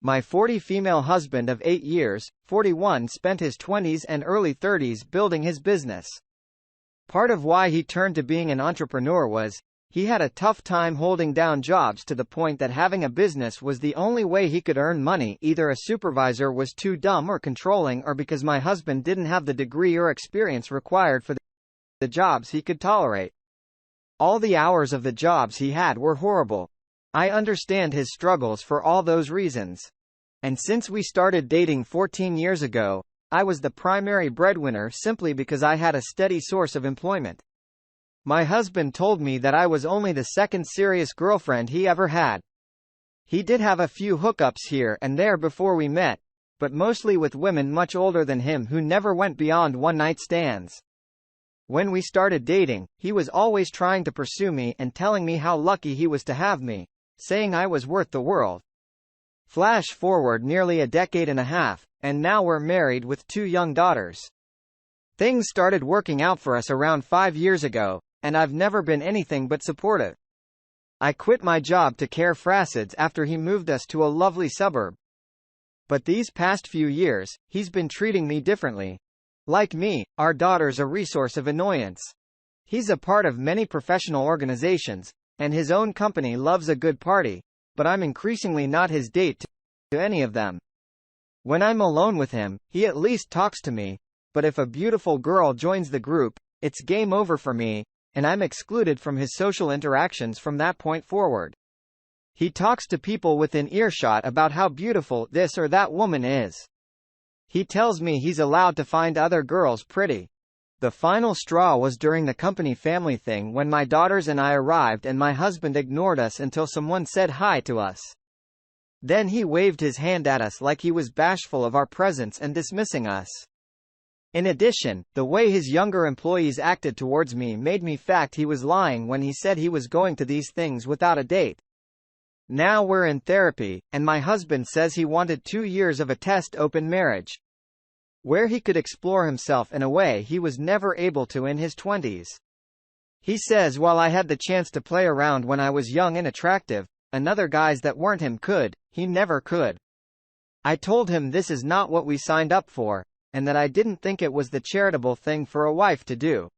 My 40 female husband of 8 years, 41, spent his 20s and early 30s building his business. Part of why he turned to being an entrepreneur was, he had a tough time holding down jobs to the point that having a business was the only way he could earn money. Either a supervisor was too dumb or controlling, or because my husband didn't have the degree or experience required for the jobs he could tolerate. All the hours of the jobs he had were horrible. I understand his struggles for all those reasons. And since we started dating 14 years ago, I was the primary breadwinner simply because I had a steady source of employment. My husband told me that I was only the second serious girlfriend he ever had. He did have a few hookups here and there before we met, but mostly with women much older than him who never went beyond one-night stands. When we started dating, he was always trying to pursue me and telling me how lucky he was to have me, saying I was worth the world. Flash forward nearly a decade and a half, and now we're married with 2 young daughters. Things started working out for us around 5 years ago, and I've never been anything but supportive. I quit my job to care for Frassids after he moved us to a lovely suburb. But these past few years, he's been treating me differently. Like me, our daughter's a resource of annoyance. He's a part of many professional organizations, and his own company loves a good party, but I'm increasingly not his date to any of them. When I'm alone with him, he at least talks to me, but if a beautiful girl joins the group, it's game over for me, and I'm excluded from his social interactions from that point forward. He talks to people within earshot about how beautiful this or that woman is. He tells me he's allowed to find other girls pretty. The final straw was during the company family thing when my daughters and I arrived and my husband ignored us until someone said hi to us. Then he waved his hand at us like he was bashful of our presence and dismissing us. In addition, the way his younger employees acted towards me made me fact he was lying when he said he was going to these things without a date. Now we're in therapy, and my husband says he wanted 2 years of a test open marriage, where he could explore himself in a way he was never able to in his 20s. He says while I had the chance to play around when I was young and attractive, and other guys that weren't him could, he never could. I told him this is not what we signed up for, and that I didn't think it was the charitable thing for a wife to do.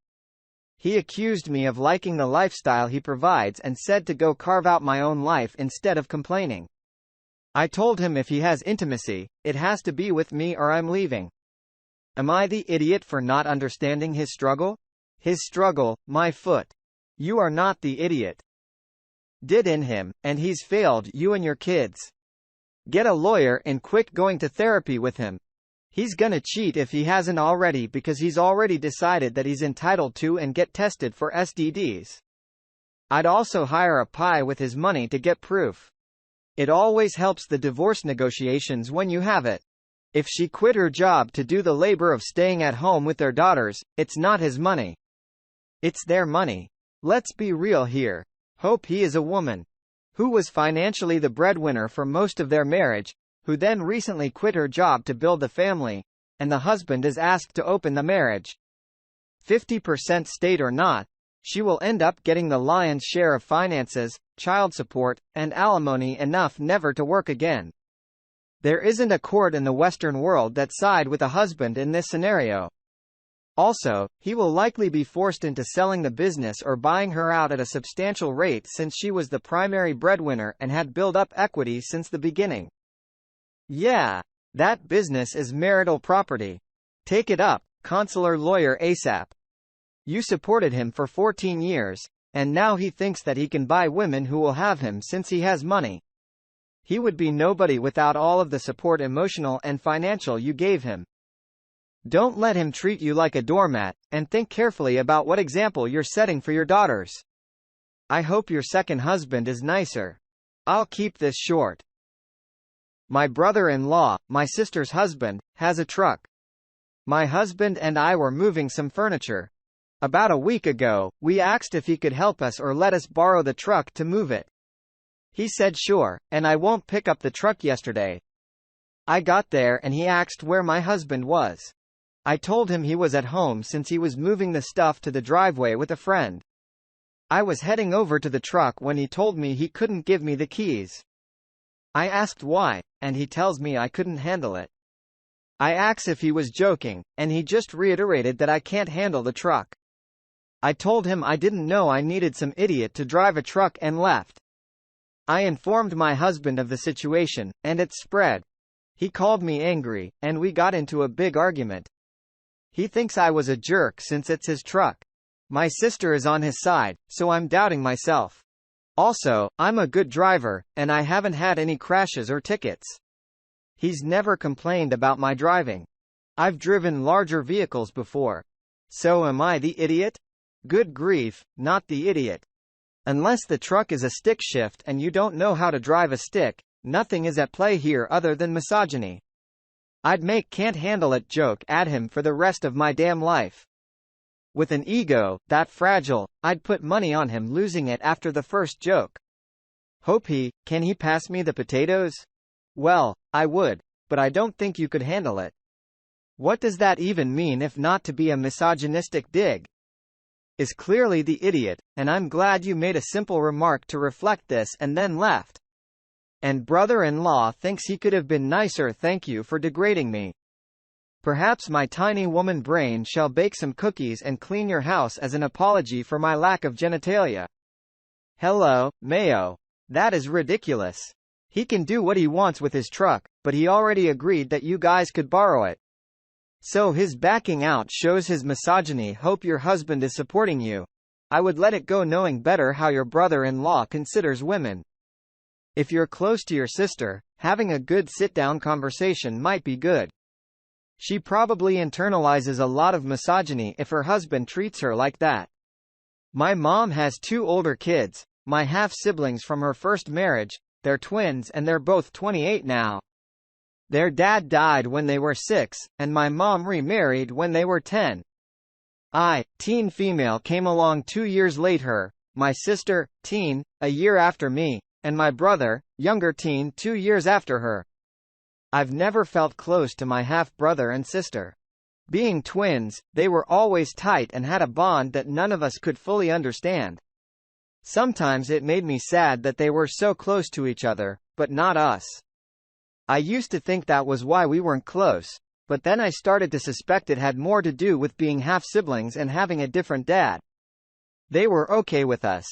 He accused me of liking the lifestyle he provides and said to go carve out my own life instead of complaining. I told him if he has intimacy, it has to be with me or I'm leaving. Am I the idiot for not understanding his struggle? His struggle, my foot. You are not the idiot. Did in him, and he's failed you and your kids. Get a lawyer and quit going to therapy with him. He's gonna cheat if he hasn't already because he's already decided that he's entitled to and get tested for STDs. I'd also hire a pie with his money to get proof. It always helps the divorce negotiations when you have it. If she quit her job to do the labor of staying at home with their daughters, it's not his money. It's their money. Let's be real here. Hope he is a woman who was financially the breadwinner for most of their marriage, who then recently quit her job to build the family, and the husband is asked to open the marriage. 50% state or not, she will end up getting the lion's share of finances, child support, and alimony enough never to work again. There isn't a court in the Western world that side with a husband in this scenario. Also, he will likely be forced into selling the business or buying her out at a substantial rate since she was the primary breadwinner and had built up equity since the beginning. Yeah, that business is marital property. Take it up, consular lawyer ASAP. You supported him for 14 years, and now he thinks that he can buy women who will have him since he has money. He would be nobody without all of the support, emotional and financial, you gave him. Don't let him treat you like a doormat, and think carefully about what example you're setting for your daughters. I hope your second husband is nicer. I'll keep this short. My brother-in-law, my sister's husband, has a truck. My husband and I were moving some furniture. About a week ago, we asked if he could help us or let us borrow the truck to move it. He said sure, and I won't pick up the truck yesterday. I got there and he asked where my husband was. I told him he was at home since he was moving the stuff to the driveway with a friend. I was heading over to the truck when he told me he couldn't give me the keys. I asked why, and he tells me I couldn't handle it. I asked if he was joking, and he just reiterated that I can't handle the truck. I told him I didn't know I needed some idiot to drive a truck and left. I informed my husband of the situation, and it spread. He called me angry, and we got into a big argument. He thinks I was a jerk since it's his truck. My sister is on his side, so I'm doubting myself. Also, I'm a good driver, and I haven't had any crashes or tickets. He's never complained about my driving. I've driven larger vehicles before. So am I the idiot? Good grief, not the idiot. Unless the truck is a stick shift and you don't know how to drive a stick, nothing is at play here other than misogyny. I'd make can't handle it joke at him for the rest of my damn life. With an ego that fragile, I'd put money on him losing it after the first joke. Can he pass me the potatoes? Well, I would, but I don't think you could handle it. What does that even mean if not to be a misogynistic dig? Is clearly the idiot, and I'm glad you made a simple remark to reflect this and then left. And brother-in-law thinks he could have been nicer. Thank you for degrading me. Perhaps my tiny woman brain shall bake some cookies and clean your house as an apology for my lack of genitalia. Hello, Mayo. That is ridiculous. He can do what he wants with his truck, but he already agreed that you guys could borrow it. So his backing out shows his misogyny. Hope your husband is supporting you. I would let it go knowing better how your brother-in-law considers women. If you're close to your sister, having a good sit-down conversation might be good. She probably internalizes a lot of misogyny if her husband treats her like that. My mom has 2 older kids, my half-siblings from her first marriage. They're twins and they're both 28 now. Their dad died when they were 6, and my mom remarried when they were 10. Teen female, came along 2 years later, my sister, teen, a year after me, and my brother, younger teen, 2 years after her. I've never felt close to my half-brother and sister. Being twins, they were always tight and had a bond that none of us could fully understand. Sometimes it made me sad that they were so close to each other, but not us. I used to think that was why we weren't close, but then I started to suspect it had more to do with being half-siblings and having a different dad. They were okay with us.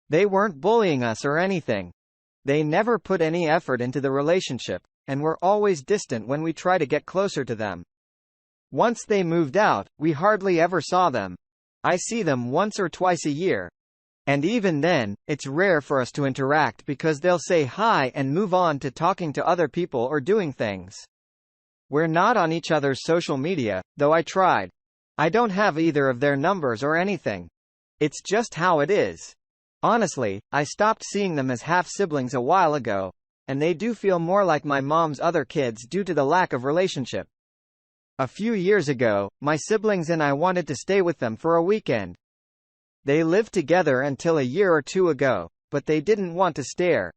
They weren't bullying us or anything. They never put any effort into the relationship, and were always distant when we tried to get closer to them. Once they moved out, we hardly ever saw them. I see them once or twice a year. And even then, it's rare for us to interact because they'll say hi and move on to talking to other people or doing things. We're not on each other's social media, though I tried. I don't have either of their numbers or anything. It's just how it is. Honestly, I stopped seeing them as half-siblings a while ago, and they do feel more like my mom's other kids due to the lack of relationship. A few years ago, my siblings and I wanted to stay with them for a weekend. They lived together until a year or 2 ago, but they didn't want to stay.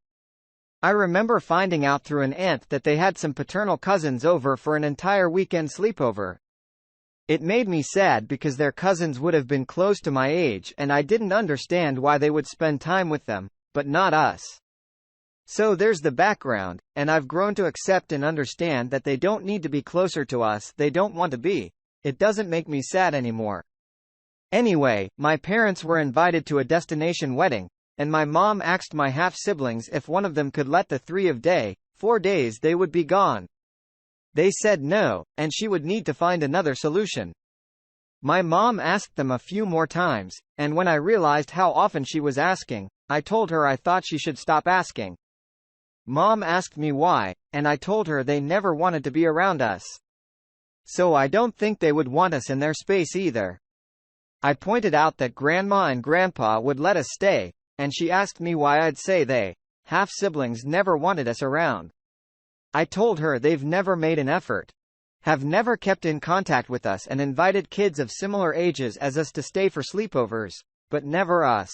I remember finding out through an aunt that they had some paternal cousins over for an entire weekend sleepover. It made me sad because their cousins would have been close to my age and I didn't understand why they would spend time with them, but not us. So there's the background, and I've grown to accept and understand that they don't need to be closer to us. They don't want to be. It doesn't make me sad anymore. Anyway, my parents were invited to a destination wedding, and my mom asked my half-siblings if one of them could let the 4 days they would be gone. They said no, and she would need to find another solution. My mom asked them a few more times, and when I realized how often she was asking, I told her I thought she should stop asking. Mom asked me why, and I told her they never wanted to be around us. So I don't think they would want us in their space either. I pointed out that Grandma and Grandpa would let us stay, and she asked me why I'd say they, half-siblings, never wanted us around. I told her they've never made an effort, have never kept in contact with us and invited kids of similar ages as us to stay for sleepovers, but never us.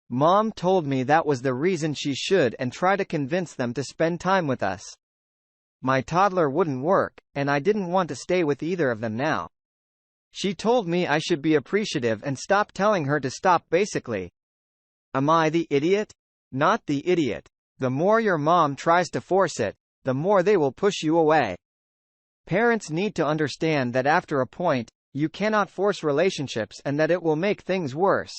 Mom told me that was the reason she should and try to convince them to spend time with us. My toddler wouldn't work, and I didn't want to stay with either of them now. She told me I should be appreciative and stop telling her to stop basically. Am I the idiot? Not the idiot. The more your mom tries to force it, the more they will push you away. Parents need to understand that after a point, you cannot force relationships and that it will make things worse.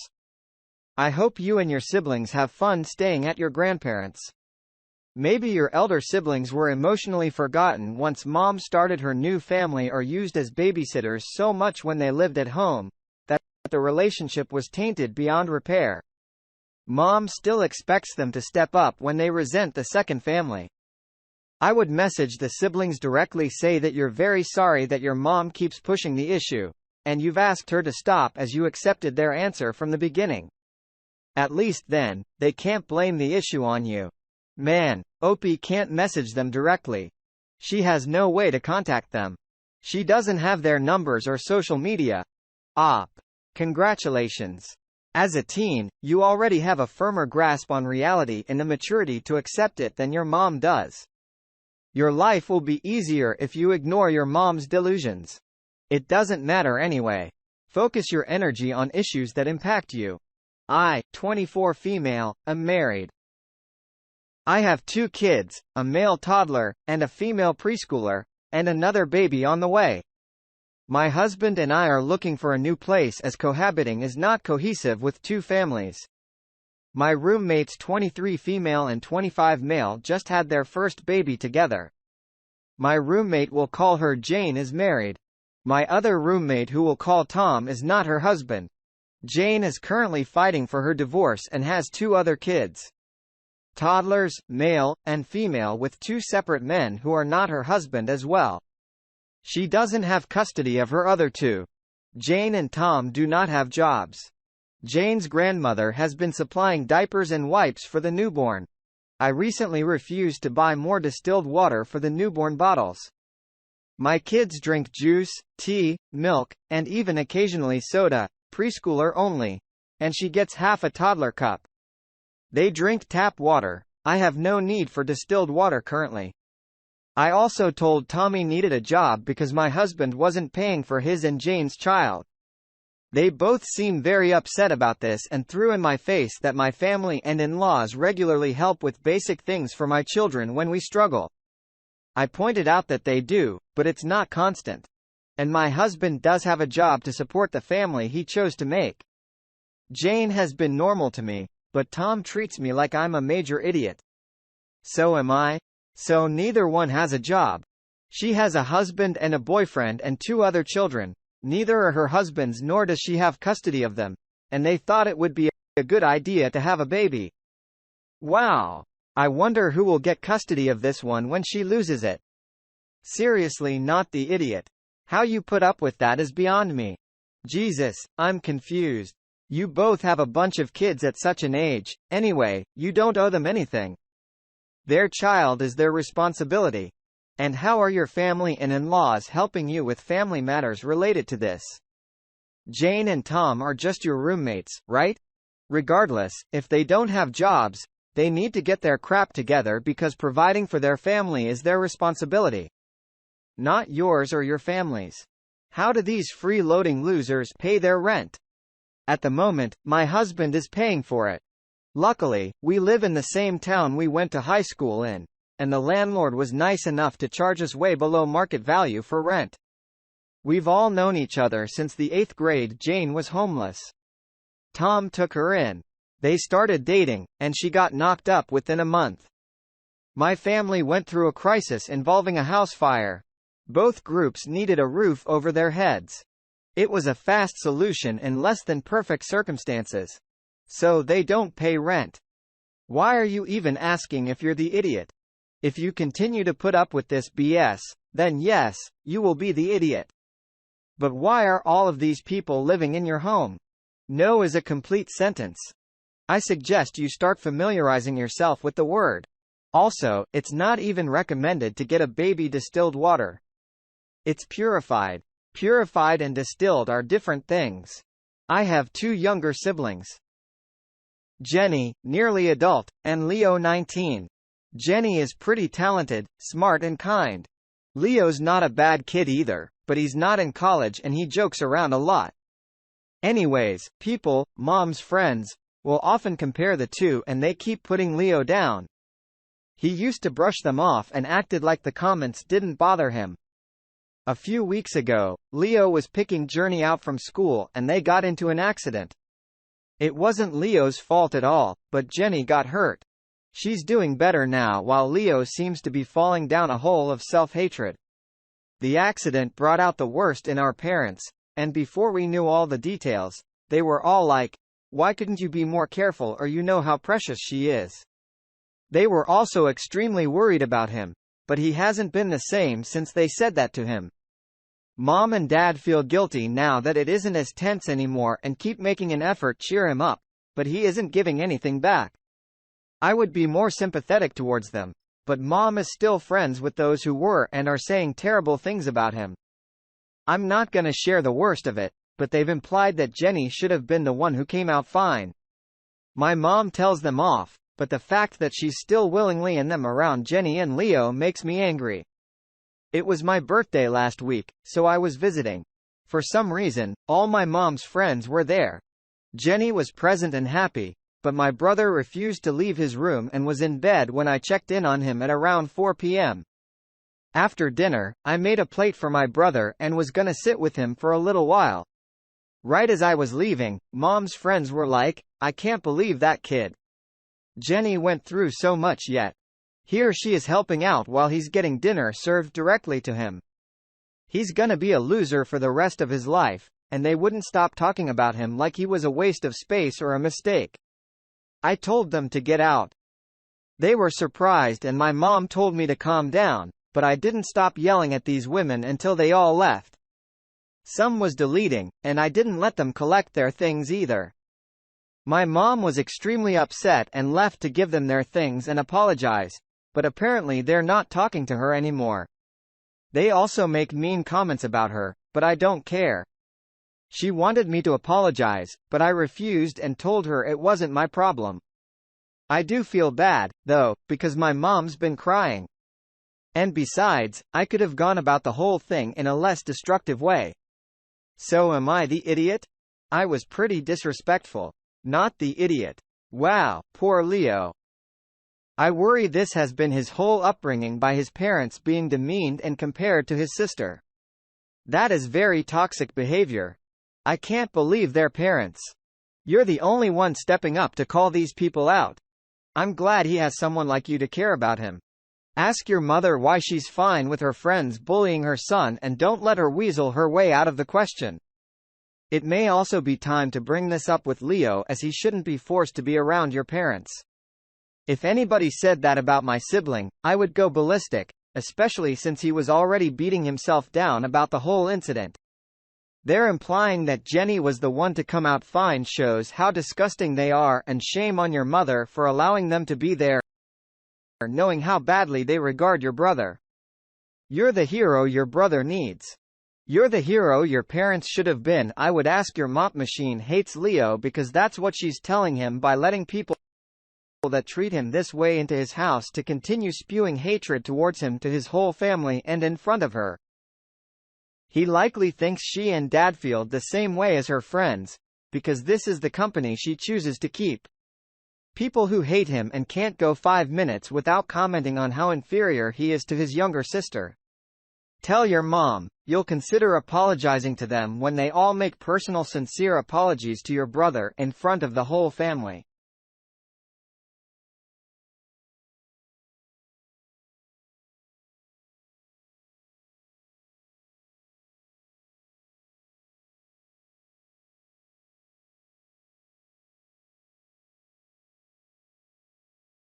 I hope you and your siblings have fun staying at your grandparents'. Maybe your elder siblings were emotionally forgotten once mom started her new family or used as babysitters so much when they lived at home, that the relationship was tainted beyond repair. Mom still expects them to step up when they resent the second family. I would message the siblings directly, say that you're very sorry that your mom keeps pushing the issue, and you've asked her to stop as you accepted their answer from the beginning. At least then, they can't blame the issue on you. Man, Opie can't message them directly. She has no way to contact them. She doesn't have their numbers or social media. Op. Congratulations. As a teen, you already have a firmer grasp on reality and the maturity to accept it than your mom does. Your life will be easier if you ignore your mom's delusions. It doesn't matter anyway. Focus your energy on issues that impact you. I, 24 female, am married. I have 2 kids, a male toddler, and a female preschooler, and another baby on the way. My husband and I are looking for a new place as cohabiting is not cohesive with 2 families. My roommates, 23 female and 25 male, just had their first baby together. My roommate, we'll call her Jane, is married. My other roommate, who we'll call Tom, is not her husband. Jane is currently fighting for her divorce and has 2 other kids. Toddlers, male, and female, with 2 separate men who are not her husband as well. She doesn't have custody of her other 2. Jane and Tom do not have jobs. Jane's grandmother has been supplying diapers and wipes for the newborn. I recently refused to buy more distilled water for the newborn bottles. My kids drink juice, tea, milk, and even occasionally soda, preschooler only, and she gets half a toddler cup. They drink tap water. I have no need for distilled water currently. I also told Tommy needed a job because my husband wasn't paying for his and Jane's child. They both seem very upset about this and threw in my face that my family and in-laws regularly help with basic things for my children when we struggle. I pointed out that they do, but it's not constant. And my husband does have a job to support the family he chose to make. Jane has been normal to me, but Tom treats me like I'm a major idiot. So am I. So neither one has a job. She has a husband and a boyfriend and 2 other children. Neither are her husbands, nor does she have custody of them. And they thought it would be a good idea to have a baby. Wow. I wonder who will get custody of this one when she loses it. Seriously, not the idiot. How you put up with that is beyond me. Jesus, I'm confused. You both have a bunch of kids at such an age. Anyway, you don't owe them anything. Their child is their responsibility. And how are your family and in-laws helping you with family matters related to this? Jane and Tom are just your roommates, right? Regardless, if they don't have jobs, they need to get their crap together because providing for their family is their responsibility. Not yours or your family's. How do these free-loading losers pay their rent? At the moment, my husband is paying for it. Luckily, we live in the same town we went to high school in, and the landlord was nice enough to charge us way below market value for rent. We've all known each other since the 8th grade. Jane was homeless. Tom took her in. They started dating, and she got knocked up within a month. My family went through a crisis involving a house fire. Both groups needed a roof over their heads. It was a fast solution in less than perfect circumstances. So they don't pay rent. Why are you even asking if you're the idiot? If you continue to put up with this BS, then yes, you will be the idiot. But why are all of these people living in your home? No is a complete sentence. I suggest you start familiarizing yourself with the word. Also, it's not even recommended to get a baby distilled water. It's purified. Purified and distilled are different things. I have 2 younger siblings. Jenny, nearly adult, and Leo, 19. Jenny is pretty talented, smart and kind. Leo's not a bad kid either, but he's not in college and he jokes around a lot. Anyways, people, mom's friends, will often compare the 2 and they keep putting Leo down. He used to brush them off and acted like the comments didn't bother him. A few weeks ago, Leo was picking Journey out from school and they got into an accident. It wasn't Leo's fault at all, but Jenny got hurt. She's doing better now while Leo seems to be falling down a hole of self-hatred. The accident brought out the worst in our parents, and before we knew all the details, they were all like, "Why couldn't you be more careful, or you know how precious she is?" They were also extremely worried about him, but he hasn't been the same since they said that to him. Mom and Dad feel guilty now that it isn't as tense anymore and keep making an effort cheer him up, but he isn't giving anything back. I would be more sympathetic towards them, but Mom is still friends with those who were and are saying terrible things about him. I'm not gonna share the worst of it, but they've implied that Jenny should have been the one who came out fine. My mom tells them off, but the fact that she's still willingly in them around Jenny and Leo makes me angry. It was my birthday last week, so I was visiting. For some reason, all my mom's friends were there. Jenny was present and happy, but my brother refused to leave his room and was in bed when I checked in on him at around 4 p.m. After dinner, I made a plate for my brother and was gonna sit with him for a little while. Right as I was leaving, Mom's friends were like, "I can't believe that kid. Jenny went through so much yet. Here she is helping out while he's getting dinner served directly to him. He's gonna be a loser for the rest of his life," and they wouldn't stop talking about him like he was a waste of space or a mistake. I told them to get out. They were surprised and my mom told me to calm down, but I didn't stop yelling at these women until they all left. Some was deleting, and I didn't let them collect their things either. My mom was extremely upset and left to give them their things and apologize, but apparently they're not talking to her anymore. They also make mean comments about her, but I don't care. She wanted me to apologize, but I refused and told her it wasn't my problem. I do feel bad, though, because my mom's been crying. And besides, I could have gone about the whole thing in a less destructive way. So am I the idiot? I was pretty disrespectful. Not the idiot. Wow, poor Leo. I worry this has been his whole upbringing by his parents being demeaned and compared to his sister. That is very toxic behavior. I can't believe they're parents. You're the only one stepping up to call these people out. I'm glad he has someone like you to care about him. Ask your mother why she's fine with her friends bullying her son and don't let her weasel her way out of the question. It may also be time to bring this up with Leo, as he shouldn't be forced to be around your parents. If anybody said that about my sibling, I would go ballistic, especially since he was already beating himself down about the whole incident. They're implying that Jenny was the one to come out fine shows how disgusting they are, and shame on your mother for allowing them to be there, knowing how badly they regard your brother. You're the hero your brother needs. You're the hero your parents should have been. I would ask your mop machine hates Leo because that's what she's telling him by letting people that treat him this way into his house to continue spewing hatred towards him to his whole family and in front of her. He likely thinks she and Dad feel the same way as her friends, because this is the company she chooses to keep. People who hate him and can't go 5 minutes without commenting on how inferior he is to his younger sister. Tell your mom, you'll consider apologizing to them when they all make personal sincere apologies to your brother in front of the whole family.